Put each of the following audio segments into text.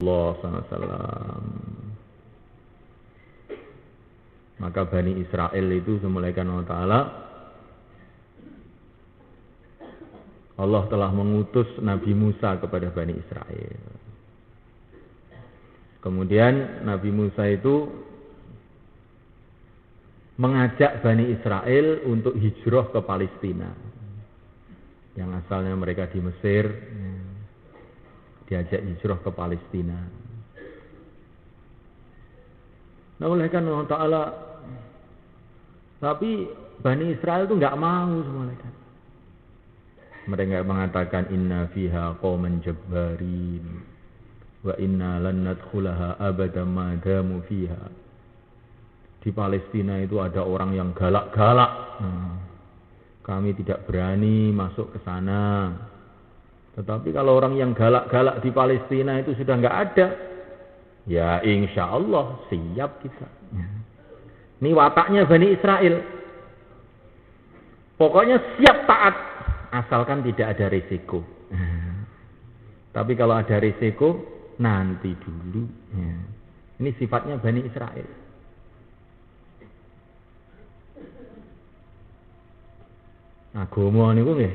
Rasulullah SAW. Maka Bani Israel itu semulaikan Allah Ta'ala, Allah telah mengutus Nabi Musa kepada Bani Israel. Kemudian Nabi Musa itu mengajak Bani Israel untuk hijrah ke Palestina. Yang asalnya mereka di Mesir, diajak hijrah ke Palestina. Nah, oleh karena Allah Ta'ala, tapi Bani Israel itu enggak mau semuanya. Mereka mengatakan inna fiha qauman jabbarin wa inna lan nadkhulaha abada ma damu fiha. Di Palestina itu ada orang yang galak-galak. Kami tidak berani masuk ke sana. Tetapi kalau orang yang galak-galak di Palestina itu sudah enggak ada, ya insya Allah siap kita. Ini wataknya Bani Israel. Pokoknya siap taat, asalkan tidak ada risiko. Tapi kalau ada risiko, nanti dulu. Ini sifatnya Bani Israel. Agama niku nggih.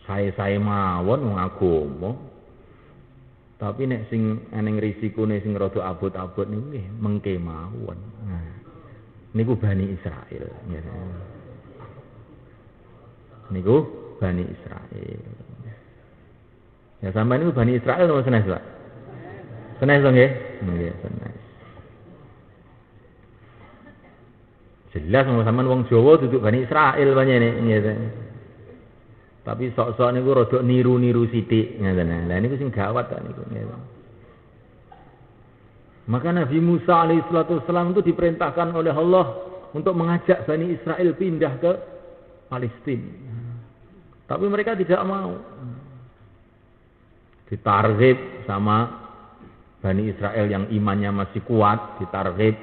Saya mawon wong agama. Tapi nek sing eneng risikone sing rada abot-abot niku nggih mengke mawon. Niku Bani Israel. Niku Bani Israel. Ya sampeyan niku Bani Israel napa senes, Pak? Senes to nggih? Nggih, senes. Jelas wong sampean wong Jawa duduk Bani Israel panjenengan nggih. Tapi sok-sok niku rada niru-niru sithik ngoten. Lah niku sing gawat ta niku. Maka Nabi Musa alaihissalam itu diperintahkan oleh Allah untuk mengajak Bani Israel pindah ke Palestina. Tapi mereka tidak mau. Ditarghib sama Bani Israel yang imannya masih kuat, ditarghib.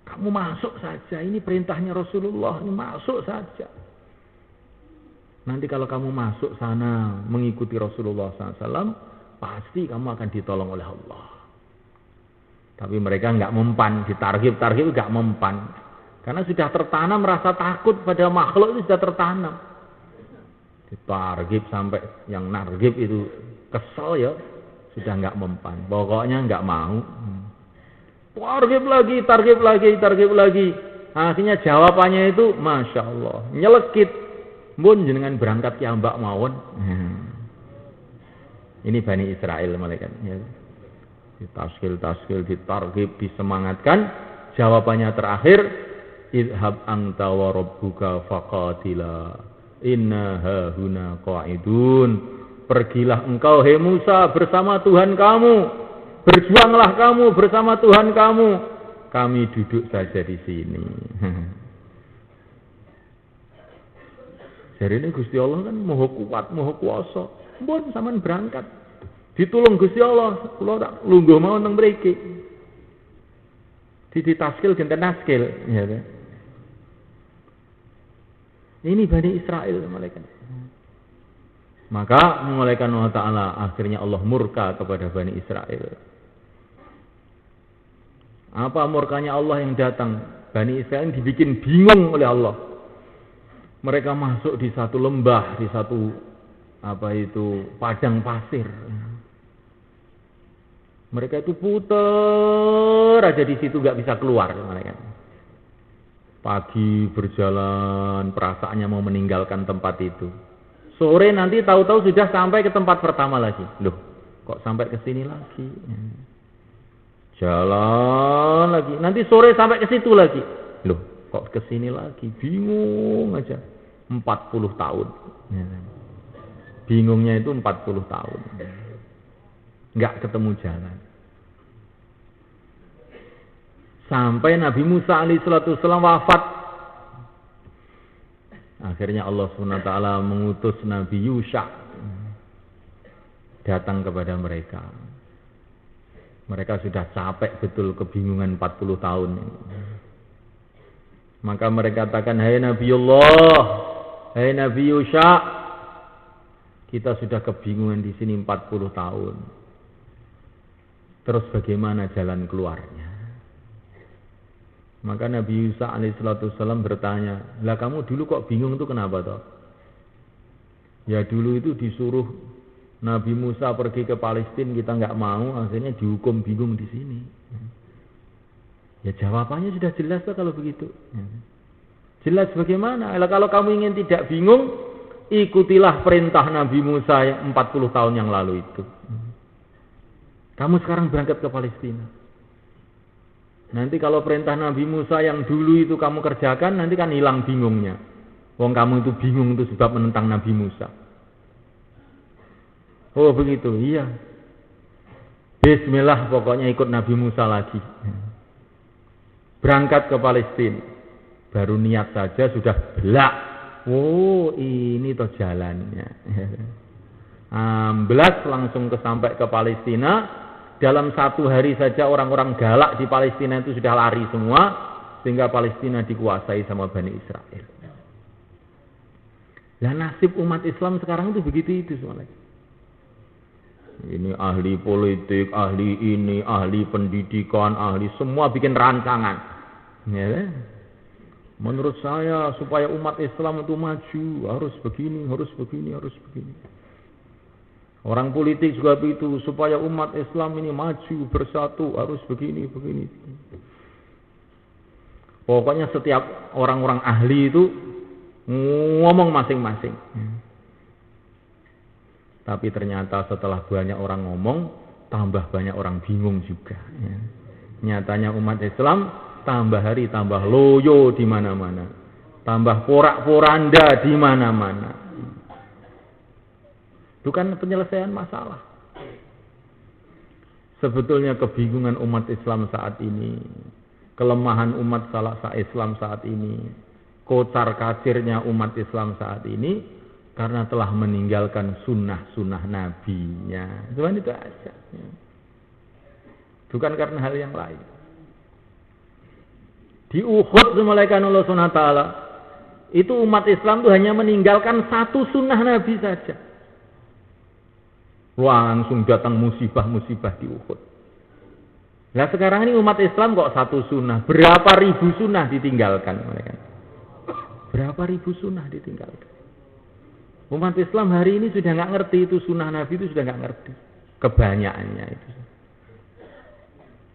Kamu masuk saja, ini perintahnya Rasulullah, ini masuk saja. Nanti kalau kamu masuk sana mengikuti Rasulullah SAW, pasti kamu akan ditolong oleh Allah. Tapi mereka enggak mempan, ditarghib enggak mempan. Karena sudah tertanam rasa takut pada makhluk itu sudah tertanam. Ditarghib sampai yang narghib itu kesel ya, sudah enggak mempan. Pokoknya enggak mau. Targhib lagi. Akhirnya jawabannya itu Masya Allah, nyelekit. Mun jenengan berangkat ki ambak mawon. Ini Bani Israel malaikat. Ditaskil, ditarghib, disemangatkan. Jawabannya terakhir, idhab anta wa rabbuka faqatila inna hahuna qa'idun. Pergilah engkau hai Musa bersama Tuhan kamu. Berjuanglah kamu bersama Tuhan kamu. Kami duduk saja di sini. Jadi ini Gusti Allah kan maha kuat, maha kuasa. Mbon sampean berangkat. Ditulung Gusti Allah, kula tak lungguh mawon teng mriki. Ditaskil dinten taskil, ya. Ini Bani Israel malaikat. Maka malaikat Allah Ta'ala akhirnya Allah murka kepada Bani Israel. Apa murkanya Allah yang datang? Bani Israel dibikin bingung oleh Allah. Mereka masuk di satu lembah, di satu padang pasir. Mereka itu puter aja di situ, nggak bisa keluar mereka. Pagi berjalan, perasaannya mau meninggalkan tempat itu. Sore nanti tahu-tahu sudah sampai ke tempat pertama lagi. Loh, kok sampai ke sini lagi? Jalan lagi. Nanti sore sampai ke situ lagi. Loh, kok ke sini lagi? Bingung aja. 40 tahun. Bingungnya itu 40 tahun. Enggak ketemu jalan. Sampai Nabi Musa alaihissalam wafat. Akhirnya Allah SWT mengutus Nabi Yusha datang kepada mereka. Mereka sudah capek betul kebingungan 40 tahun. Maka mereka katakan, hai Nabiullah, hai Nabi Yusha, Kita sudah kebingungan di sini 40 tahun. Terus bagaimana jalan keluarnya? Maka Nabi Musa alaihissalam bertanya, lah kamu dulu kok bingung itu kenapa toh? Ya dulu itu disuruh Nabi Musa pergi ke Palestina, kita nggak mau, akhirnya dihukum bingung di sini. Ya jawabannya sudah jelas toh kalau begitu. Jelas bagaimana? Kalau kamu ingin tidak bingung, ikutilah perintah Nabi Musa yang 40 tahun yang lalu itu. Kamu sekarang berangkat ke Palestina. Nanti kalau perintah Nabi Musa yang dulu itu kamu kerjakan, nanti kan hilang bingungnya. Wong kamu itu bingung itu sebab menentang Nabi Musa. Oh begitu, iya. Bismillah pokoknya ikut Nabi Musa lagi. Berangkat ke Palestina. Baru niat saja sudah belak. Oh ini toh jalannya. Belas langsung sampai ke Palestina. Dalam 1 hari saja orang-orang galak di Palestina itu sudah lari semua. Sehingga Palestina dikuasai sama Bani Israel. Nah nasib umat Islam sekarang itu begitu itu semuanya. Ini ahli politik, ahli ini, ahli pendidikan, ahli semua bikin rancangan. Ya, menurut saya supaya umat Islam itu maju harus begini, harus begini, harus begini. Orang politik juga begitu, supaya umat Islam ini maju bersatu harus begini, begini. Pokoknya setiap orang-orang ahli itu ngomong masing-masing. Tapi ternyata setelah banyak orang ngomong, tambah banyak orang bingung juga. Nyatanya umat Islam tambah hari tambah loyo di mana-mana, tambah porak-poranda di mana-mana. Bukan penyelesaian masalah. Sebetulnya kebingungan umat Islam saat ini, kelemahan umat Islam saat ini, kocar-kacirnya umat Islam saat ini, karena telah meninggalkan sunnah-sunnah nabinya. Cuman itu aja. Bukan karena hal yang lain. Di Uhud dimulaikan Allah SWT, itu umat Islam itu hanya meninggalkan 1 sunnah Nabi saja. Langsung datang musibah-musibah di Uhud. Nah sekarang ini umat Islam kok 1 sunnah. Berapa ribu sunnah ditinggalkan? Berapa ribu sunnah ditinggalkan? Umat Islam hari ini sudah nggak ngerti itu sunnah Nabi, itu sudah nggak ngerti. Kebanyakannya itu.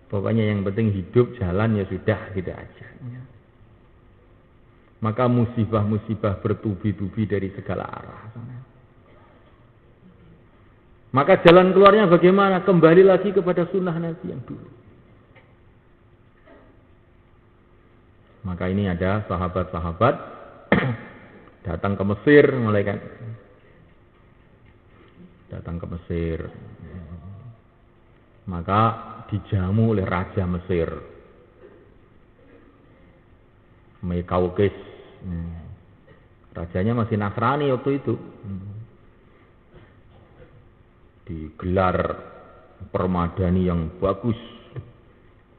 Pokoknya yang penting hidup, jalan ya sudah, gitu aja. Maka musibah-musibah bertubi-tubi dari segala arah. Maka jalan keluarnya bagaimana? Kembali lagi kepada sunnah Nabi yang dulu. Maka ini ada sahabat-sahabat datang ke Mesir, mulai kan datang ke Mesir. Maka dijamu oleh Raja Mesir, Mekaukis. Rajanya masih Nasrani waktu itu. Digelar permadani yang bagus,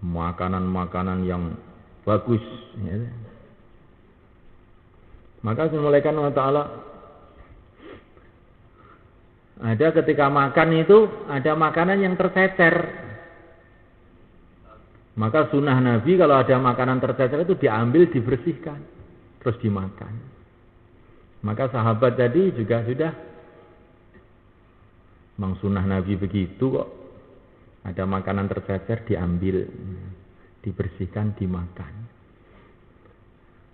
makanan-makanan yang bagus. Ya. Maka dimulaikan Allah Ta'ala, ada ketika makan itu ada makanan yang tercecer. Maka sunnah Nabi kalau ada makanan tercecer itu diambil, dibersihkan, terus dimakan. Maka sahabat tadi juga sudah, memang sunnah Nabi begitu kok. Ada makanan tercecer diambil, dibersihkan, dimakan.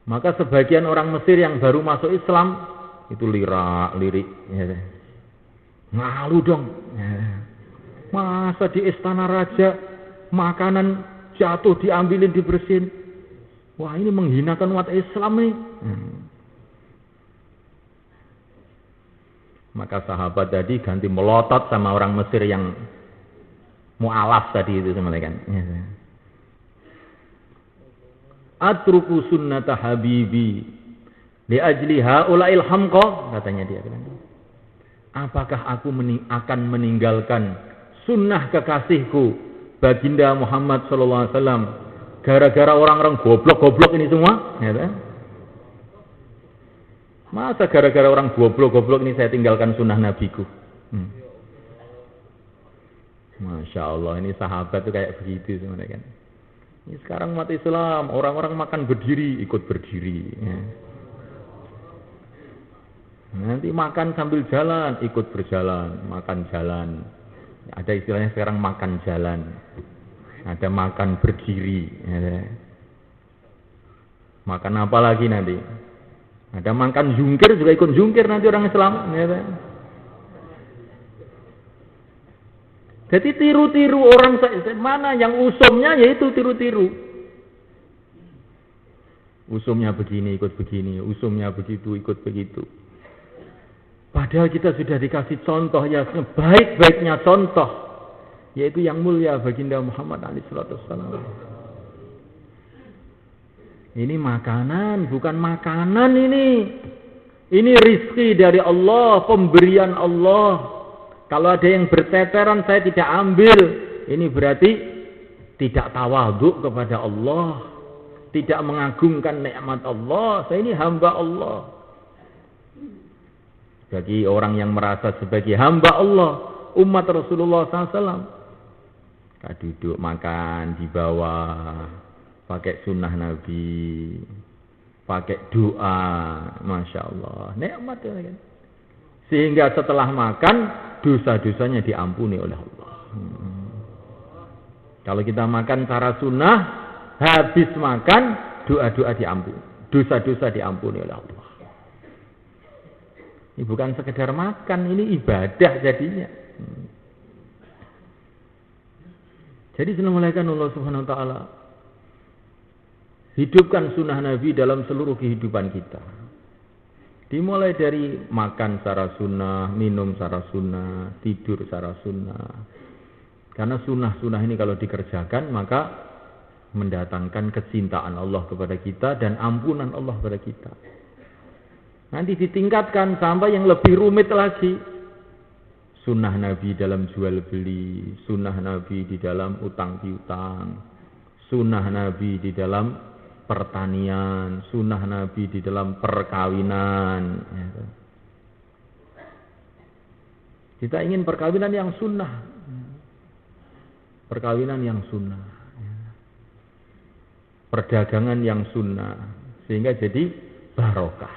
Maka sebagian orang Mesir yang baru masuk Islam itu lirik, ya. Ngalu dong. Ya. Masa di istana raja makanan jatuh diambilin, dibersihin. Wah ini menghinakan umat Islam nih. Maka sahabat tadi ganti melotot sama orang Mesir yang mu'alaf tadi itu sama kan. Atruku sunnata habibi li ajli haula'il hamqa, katanya dia bilang. Apakah aku akan meninggalkan sunnah kekasihku baginda Muhammad sallallahu alaihi wasallam gara-gara orang-orang goblok-goblok ini semua, ya kan? Masa gara-gara orang goblok-goblok ini saya tinggalkan sunnah nabiku? Masya Allah, ini sahabat tuh kayak begitu sebenarnya kan. Ini sekarang umat Islam, orang-orang makan berdiri, ikut berdiri. Ya. Nanti makan sambil jalan, ikut berjalan, makan jalan. Ada istilahnya sekarang makan jalan. Ada makan berdiri. Ya. Makan apa lagi nanti? Ada makan jungkir juga ikut jungkir nanti orang Islam. Ya. Jadi tiru-tiru orang mana yang usumnya yaitu tiru-tiru. Usumnya begini ikut begini, usumnya begitu ikut begitu. Padahal kita sudah dikasih contoh ya sebaik-baiknya contoh, yaitu yang mulia baginda Muhammad SAW. Ini makanan, bukan makanan ini. Ini rizki dari Allah, pemberian Allah. Kalau ada yang berteteran saya tidak ambil, ini berarti tidak tawadhu kepada Allah, tidak mengagungkan nikmat Allah. Saya ini hamba Allah. Bagi orang yang merasa sebagai hamba Allah, umat Rasulullah SAW, duduk makan di bawah, pakai sunnah Nabi, pakai doa, masya Allah, nikmat ya kan. Sehingga setelah makan dosa-dosanya diampuni oleh Allah. Kalau kita makan cara sunnah, habis makan doa-doa diampuni, dosa-dosa diampuni oleh Allah. Ini bukan sekedar makan, ini ibadah jadinya. Jadi senamulaikan Allah Subhanahu Wa Taala, hidupkan sunnah Nabi dalam seluruh kehidupan kita. Dimulai dari makan secara sunnah, minum secara sunnah, tidur secara sunnah. Karena sunnah-sunnah ini kalau dikerjakan maka mendatangkan kecintaan Allah kepada kita dan ampunan Allah kepada kita. Nanti ditingkatkan sampai yang lebih rumit lagi. Sunnah Nabi dalam jual beli, sunnah Nabi di dalam utang piutang, sunnah Nabi di dalam pertanian, sunnah Nabi di dalam perkawinan. Kita ingin perkawinan yang sunnah, perkawinan yang sunnah, perdagangan yang sunnah, sehingga jadi barokah.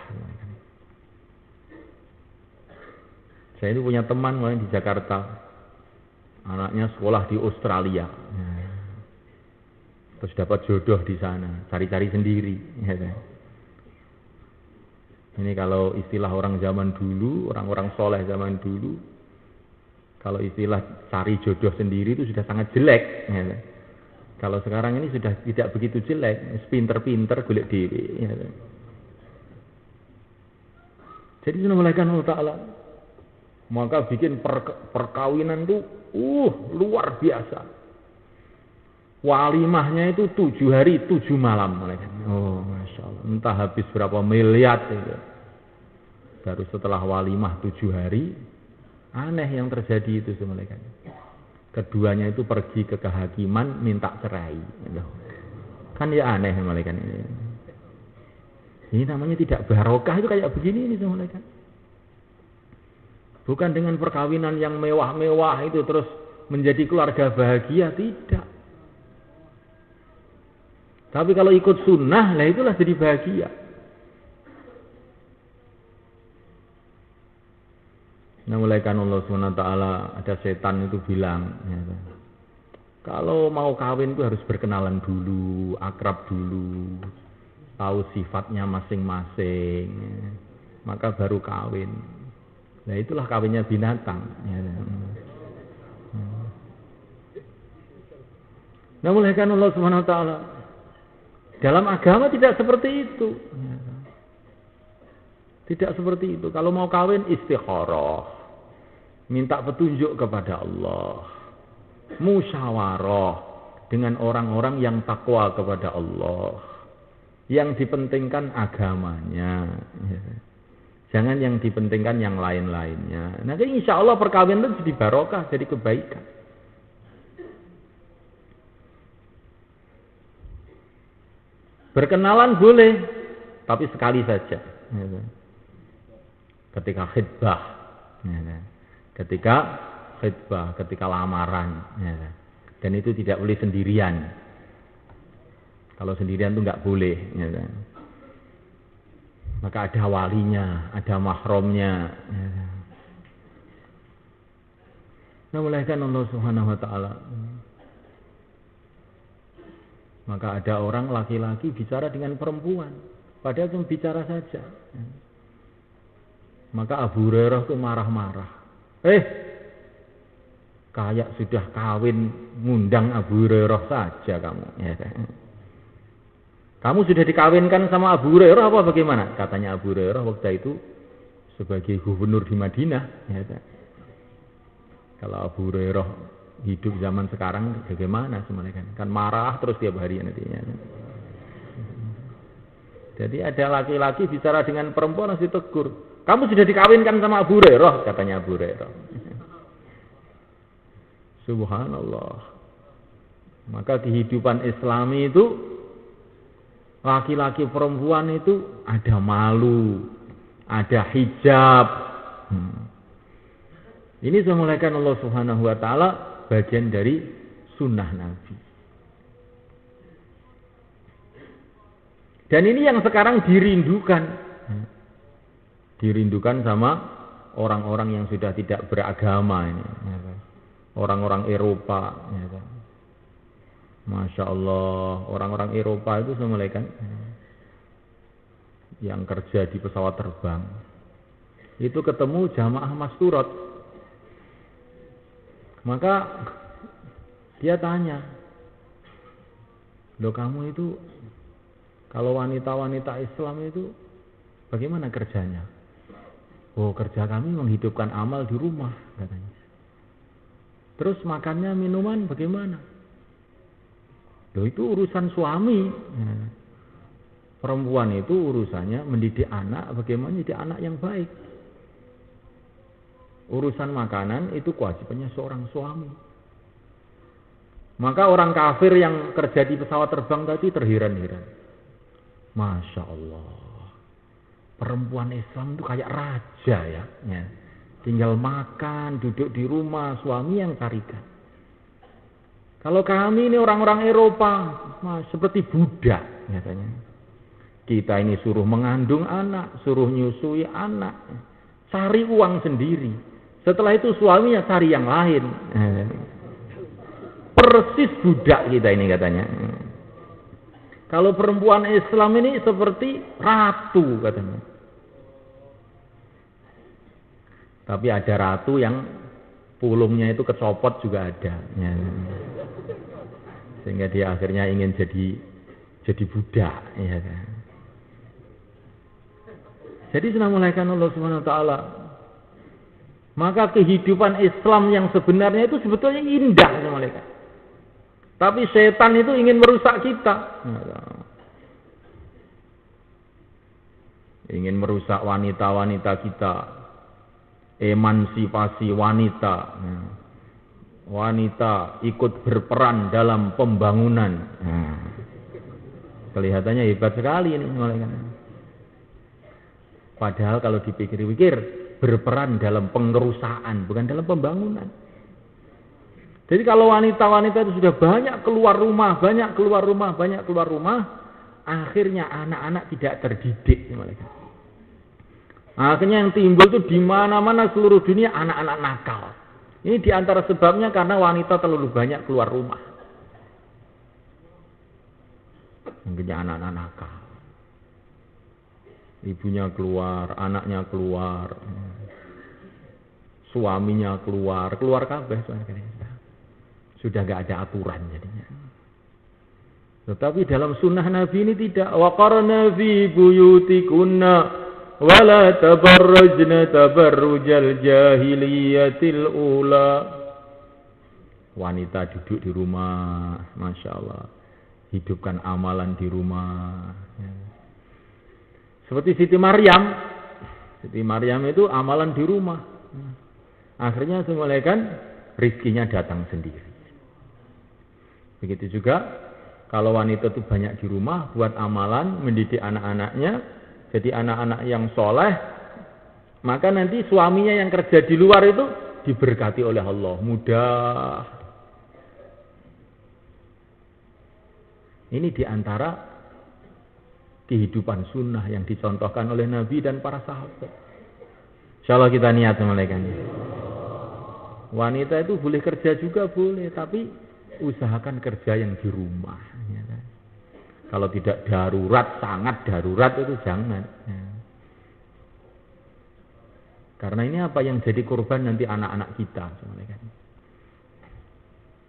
Saya ini punya teman di Jakarta, anaknya sekolah di Australia. Terus dapat jodoh di sana, cari-cari sendiri. Ini kalau istilah orang zaman dulu, orang-orang soleh zaman dulu, kalau istilah cari jodoh sendiri itu sudah sangat jelek. Kalau sekarang ini sudah tidak begitu jelek, pinter-pinter golek dhewe. Jadi senamulaikan Allah Ta'ala, maka bikin perkawinan itu luar biasa. Walimahnya itu 7 hari 7 malam. Oh, masya Allah. Entah habis berapa miliar itu. Baru setelah walimah 7 hari, aneh yang terjadi itu semuanya. Keduanya itu pergi ke kehakiman minta cerai. Kan ya aneh semuanya ini. Ini namanya tidak barokah, itu kayak begini ini semuanya. Bukan dengan perkawinan yang mewah-mewah itu terus menjadi keluarga bahagia, tidak. Tapi kalau ikut sunnah, lah itulah jadi bahagia. Nah, mulaikan Allah SWT, ada setan itu bilang, kalau mau kawin itu harus berkenalan dulu, akrab dulu, tahu sifatnya masing-masing, maka baru kawin. Nah, itulah kawinnya binatang. Nah, mulaikan Allah SWT. Dalam agama tidak seperti itu. Tidak seperti itu. Kalau mau kawin istikharah, minta petunjuk kepada Allah, musyawarah dengan orang-orang yang takwa kepada Allah, yang dipentingkan agamanya. Jangan yang dipentingkan yang lain-lainnya. Nanti insya Allah perkawinan itu jadi barokah, jadi kebaikan. Berkenalan boleh, tapi sekali saja. ketika khitbah, ya, ketika lamaran, ya. Dan itu tidak boleh sendirian. Kalau sendirian itu nggak boleh, ya. Maka ada walinya, ada mahramnya. Ya. Nah, mulaikan Allah Subhanahu wa taala. Maka ada orang laki-laki bicara dengan perempuan, padahal cuma bicara saja. Maka Abu Hurairah itu marah-marah. Kayak sudah kawin ngundang Abu Hurairah saja kamu. Ya. Kamu sudah dikawinkan sama Abu Hurairah apa bagaimana? Katanya Abu Hurairah waktu itu sebagai gubernur di Madinah. Ya. Kalau Abu Hurairah hidup zaman sekarang bagaimana semuanya kan marah terus tiap hari nantinya. Jadi ada laki-laki bicara dengan perempuan harus ditegur. Kamu sudah dikawinkan sama Abu Hurairah, katanya Abu Hurairah. Subhanallah. Maka kehidupan Islami itu laki-laki perempuan itu ada malu, ada hijab. Ini semulaikan Allah Subhanahu wa taala bagian dari sunnah Nabi. Dan ini yang sekarang dirindukan. Dirindukan sama orang-orang yang sudah tidak beragama ini. Orang-orang Eropa. Masya Allah, orang-orang Eropa itu semulaikan yang kerja di pesawat terbang. Itu ketemu jamaah masturat. Maka dia tanya, loh kamu itu kalau wanita-wanita Islam itu bagaimana kerjanya? Oh, kerja kami menghidupkan amal di rumah katanya. Terus makannya, minuman bagaimana? Loh itu urusan suami. Perempuan itu urusannya mendidik anak, bagaimana mendidik anak yang baik. Urusan makanan itu kewajibannya seorang suami. Maka orang kafir yang kerja di pesawat terbang tadi terheran-heran. Masya Allah. Perempuan Islam itu kayak raja ya. Tinggal makan, duduk di rumah, suami yang carikan. Kalau kami ini orang-orang Eropa, seperti budak katanya. Kita ini suruh mengandung anak, suruh nyusui anak, cari uang sendiri. Setelah itu suaminya cari yang lain. Persis budak kita ini katanya. Kalau perempuan Islam ini seperti ratu katanya. Tapi ada ratu yang pulungnya itu kecopot juga ada. Sehingga dia akhirnya ingin jadi budak. Ya. Jadi senamulaikan Allah Subhanahu wa taala. Maka kehidupan Islam yang sebenarnya itu sebetulnya indah senamulaikan. Tapi setan itu ingin merusak kita. Ingin merusak wanita-wanita kita. Emansipasi wanita. Wanita ikut berperan dalam pembangunan. Kelihatannya hebat sekali ini. Padahal kalau dipikir-pikir berperan dalam pengerusakan, bukan dalam pembangunan. Jadi kalau wanita-wanita itu sudah banyak keluar rumah, akhirnya anak-anak tidak terdidik. Akhirnya yang timbul itu di mana-mana seluruh dunia anak-anak nakal. Ini diantara sebabnya karena wanita terlalu banyak keluar rumah. Mungkinnya anak-anak nakal. Ibunya keluar, anaknya keluar, suaminya keluar kabeh sudah enggak ada aturan jadinya. Tetapi dalam sunnah Nabi ini tidak. Waqarna fi buyutikunna wala tabarrajna tabarrujal jahiliyatil ula. Wanita duduk di rumah, Masya Allah. Hidupkan amalan di rumah. Seperti Siti Maryam. Siti Maryam itu amalan di rumah. Akhirnya semulaikan rizkinya datang sendiri. Begitu juga kalau wanita itu banyak di rumah buat amalan, mendidik anak-anaknya, jadi anak-anak yang soleh, Maka nanti suaminya yang kerja di luar itu diberkati oleh Allah, mudah. Ini diantara kehidupan sunnah yang dicontohkan oleh Nabi dan para sahabat. Insyaallah kita niat semalakan. Wanita itu boleh kerja juga boleh, tapi usahakan kerja yang di rumah. Ya kan? Kalau tidak darurat, sangat darurat itu jangan. Ya. Karena ini apa yang jadi korban nanti anak-anak kita. Semalakan.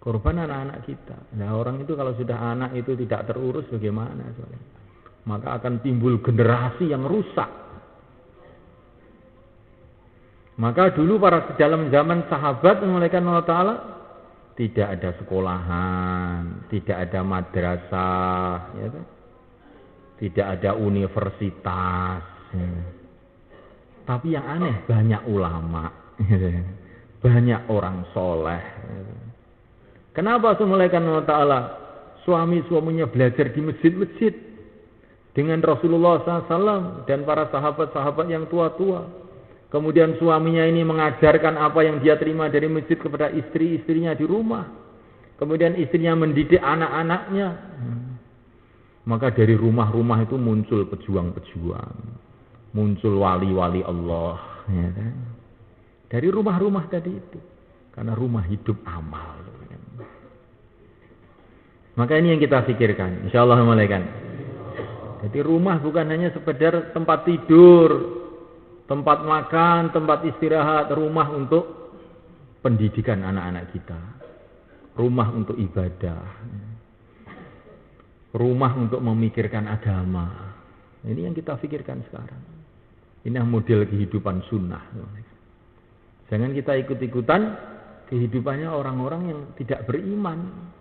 Korban anak-anak kita. Nah orang itu kalau sudah anak itu tidak terurus bagaimana? Maka akan timbul generasi yang rusak. Maka dulu dalam zaman sahabat mengenaikan Allah Ta'ala tidak ada sekolahan, tidak ada madrasah, ya kan? Tidak ada universitas. Ya. Tapi yang aneh banyak ulama, ya. Banyak orang soleh. Ya. Kenapa mengenaikan Allah Ta'ala suami-suaminya belajar di masjid-masjid dengan Rasulullah SAW dan para sahabat-sahabat yang tua-tua? Kemudian suaminya ini mengajarkan apa yang dia terima dari masjid kepada istri-istrinya di rumah. Kemudian istrinya mendidik anak-anaknya. Maka dari rumah-rumah itu muncul pejuang-pejuang. Muncul wali-wali Allah. Ya kan? Dari rumah-rumah tadi itu. Karena rumah hidup amal. Maka ini yang kita pikirkan. InsyaAllah malaikat. Jadi rumah bukan hanya sekedar tempat tidur, tempat makan, tempat istirahat, rumah untuk pendidikan anak-anak kita. Rumah untuk ibadah. Rumah untuk memikirkan agama. Ini yang kita pikirkan sekarang. Ini model kehidupan sunnah. Jangan kita ikut-ikutan kehidupannya orang-orang yang tidak beriman.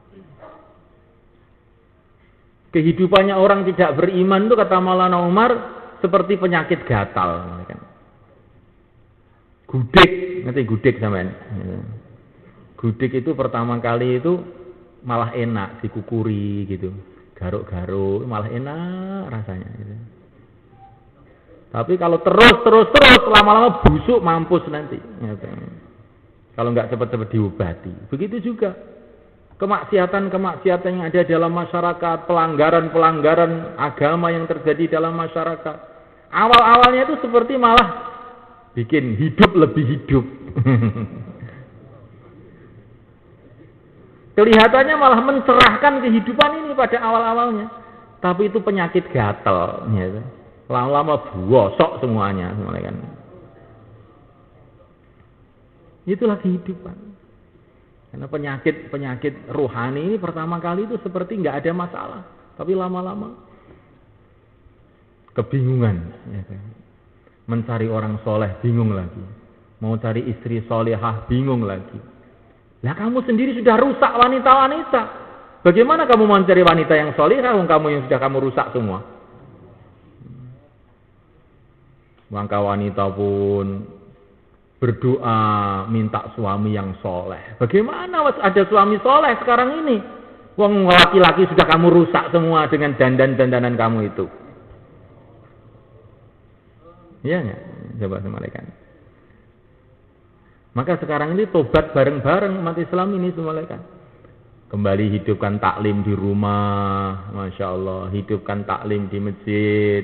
Kehidupannya orang tidak beriman itu kata Maulana Umar seperti penyakit gatal. Gudik, ngerti gudik sampean? Gudik itu pertama kali itu malah enak dikukuri gitu, garuk-garuk malah enak rasanya. Gitu. Tapi kalau terus lama-lama busuk mampus nanti. Gitu. Kalau nggak cepat-cepat diobati, begitu juga kemaksiatan-kemaksiatan yang ada dalam masyarakat, pelanggaran-pelanggaran agama yang terjadi dalam masyarakat. Awal-awalnya itu seperti malah bikin hidup lebih hidup. Kelihatannya malah mencerahkan kehidupan ini pada awal-awalnya. Tapi itu penyakit gatal. Ya. Lama-lama bosok semuanya. Itulah kehidupan. Karena penyakit rohani ini pertama kali itu seperti nggak ada masalah. Tapi lama-lama kebingungan. Ya. Mencari orang soleh bingung lagi. Mau cari istri solehah bingung lagi. Lah kamu sendiri sudah rusak wanita-wanita. Bagaimana kamu mencari wanita yang solehah? Kamu yang sudah kamu rusak semua. Maka wanita pun berdoa minta suami yang soleh. Bagaimana ada suami soleh sekarang ini? Wong laki-laki sudah kamu rusak semua dengan dandan-dandanan kamu itu. Iya nggak? Coba semalaikan. Maka sekarang ini tobat bareng-bareng umat Islam ini semalaikan. Kembali hidupkan taklim di rumah, Masya Allah. Hidupkan taklim di masjid.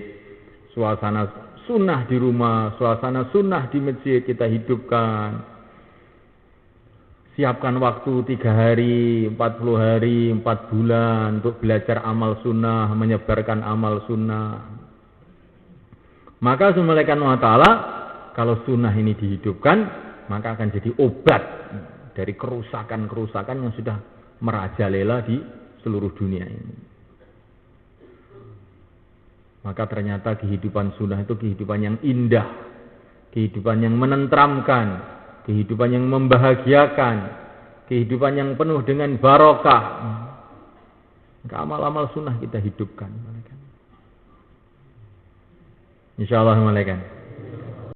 Suasana sunnah di rumah, suasana sunnah di masjid kita hidupkan. Siapkan waktu 3 hari, 40 hari, 4 bulan untuk belajar amal sunnah, menyebarkan amal sunnah. Maka semalakan Allah Ta'ala, kalau sunnah ini dihidupkan, maka akan jadi obat dari kerusakan-kerusakan yang sudah merajalela di seluruh dunia ini. Maka ternyata kehidupan sunnah itu kehidupan yang indah, kehidupan yang menenteramkan, kehidupan yang membahagiakan, kehidupan yang penuh dengan barokah. Maka amal-amal sunnah kita hidupkan. InsyaAllah malaikat.